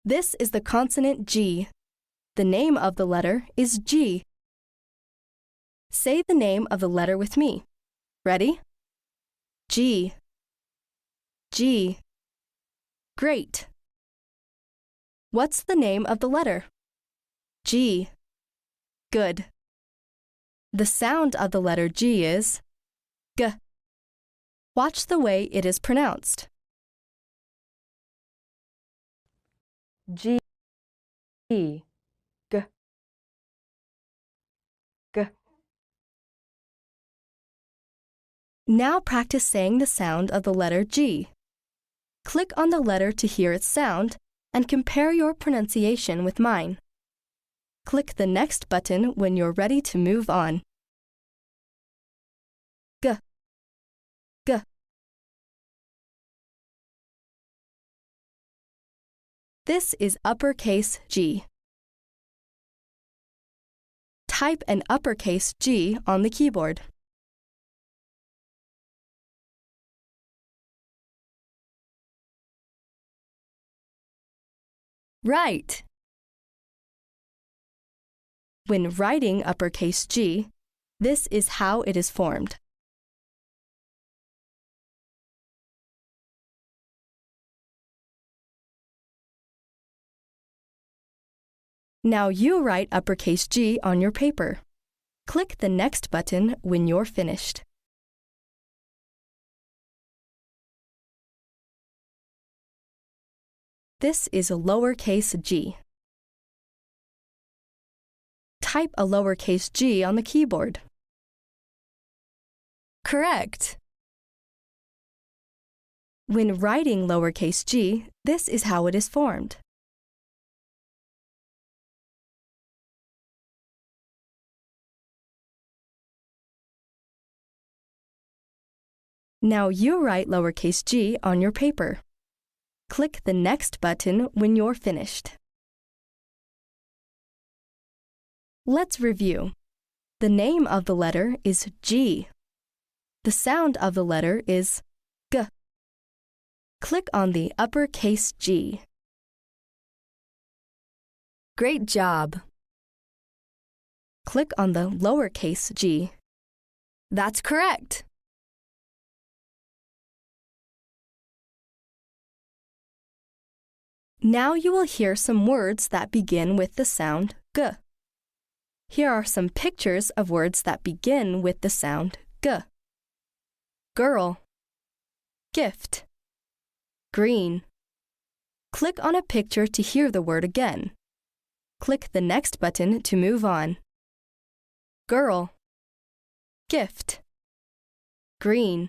This is the consonant G. The name of the letter is G. Say the name of the letter with me. Ready? G. G. Great. What's the name of the letter? G. Good. The sound of the letter G is G. Watch the way it is pronounced. G. G. G. Now practice saying the sound of the letter G. Click on the letter to hear its sound and compare your pronunciation with mine. Click the next button when you're ready to move on. G. G. This is uppercase G. Type an uppercase G on the keyboard. Right. When writing uppercase G, this is how it is formed. Now you write uppercase G on your paper. Click the next button when you're finished. This is a lowercase g. Type a lowercase g on the keyboard. Correct. When writing lowercase g, this is how it is formed. Now you write lowercase g on your paper. Click the next button when you're finished. Let's review. The name of the letter is G. The sound of the letter is G. Click on the uppercase G. Great job! Click on the lowercase g. That's correct! Now you will hear some words that begin with the sound G. Here are some pictures of words that begin with the sound G. Girl, gift, green. Click on a picture to hear the word again. Click the next button to move on. Girl, gift, green.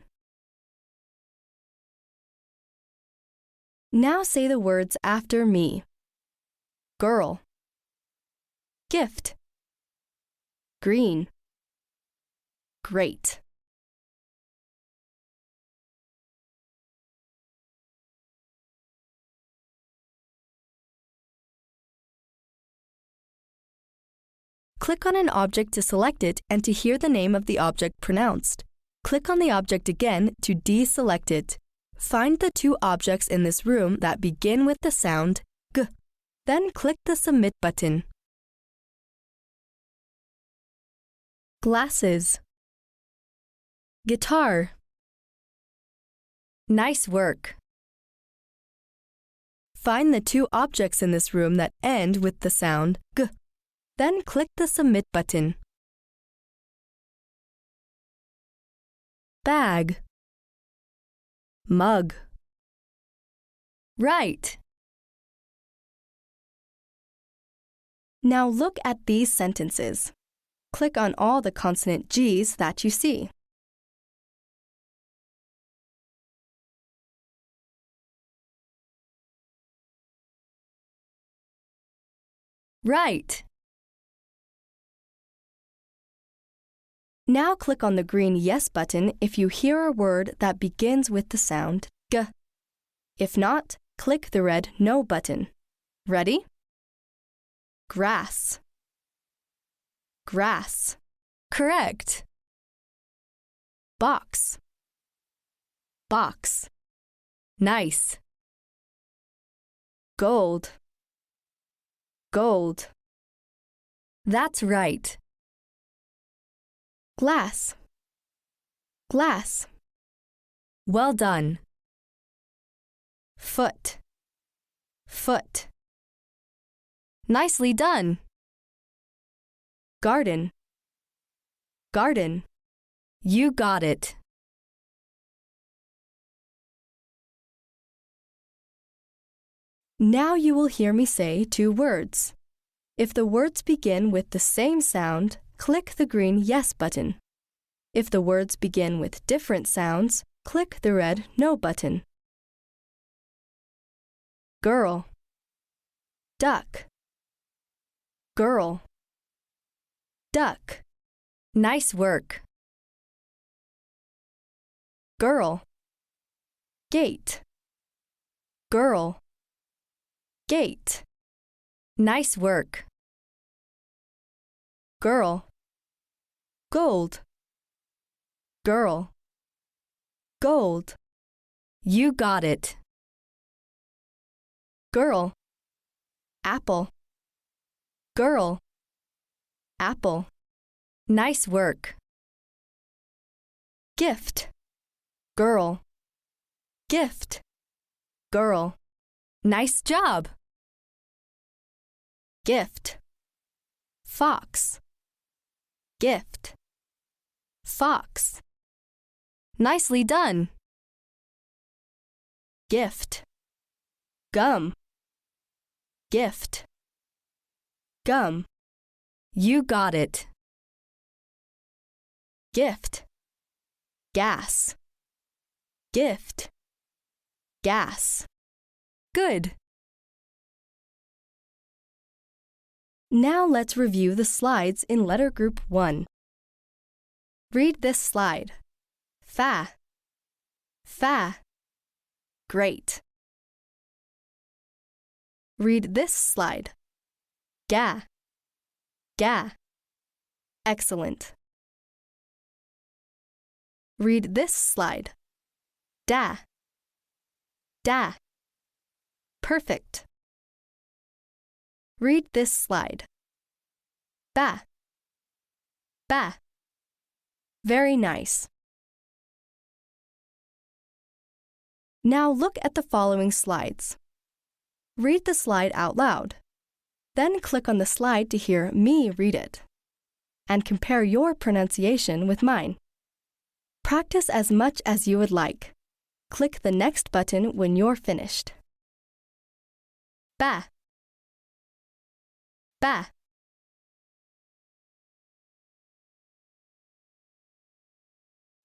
Now say the words after me. Girl, gift, green. Great. Click on an object to select it and to hear the name of the object pronounced. Click on the object again to deselect it. Find the two objects in this room that begin with the sound G. Then click the Submit button. Glasses, guitar. Nice work! Find the two objects in this room that end with the sound G. Then click the Submit button. Bag, mug. Right! Now look at these sentences. Click on all the consonant G's that you see. Right! Now click on the green Yes button if you hear a word that begins with the sound G. If not, click the red No button. Ready? Grass, grass. Correct. Box, box. Nice. Gold, Gold. That's right. Glass. Glass. Well done. Foot. Foot. Nicely done. Garden. Garden. You got it. Now you will hear me say 2 words. If the words begin with the same sound, click the green Yes button. If the words begin with different sounds, click the red No button. Girl. Duck. Girl. Duck. Nice work. Girl. Gate. Girl. Gate. Nice work. Girl. Gold. Girl. Gold. You got it. Girl. Apple. Girl. Apple. Nice work. Gift. Girl. Gift. Girl. Nice job. Gift. Fox. Gift. Fox. Nicely done. Gift. Gum. Gift. Gum. You got it. Gift. Gas. Gift. Gas. Good. Now let's review the slides in letter group 1. Read this slide. Fa. Fa. Great. Read this slide. Ga. Ga. Excellent. Read this slide. Da. Da. Perfect. Read this slide. Ba. Ba. Very nice. Now look at the following slides. Read the slide out loud. Then click on the slide to hear me read it. And compare your pronunciation with mine. Practice as much as you would like. Click the next button when you're finished. Ba. Ba.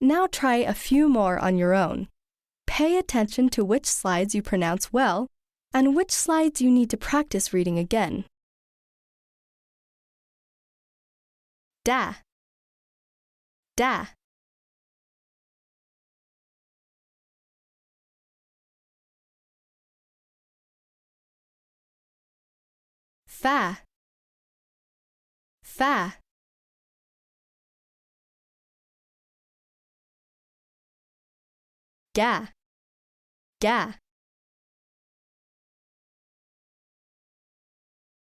Now try a few more on your own. Pay attention to which slides you pronounce well and which slides you need to practice reading again. Da. Da. Fa. Fa. Ga. Ga.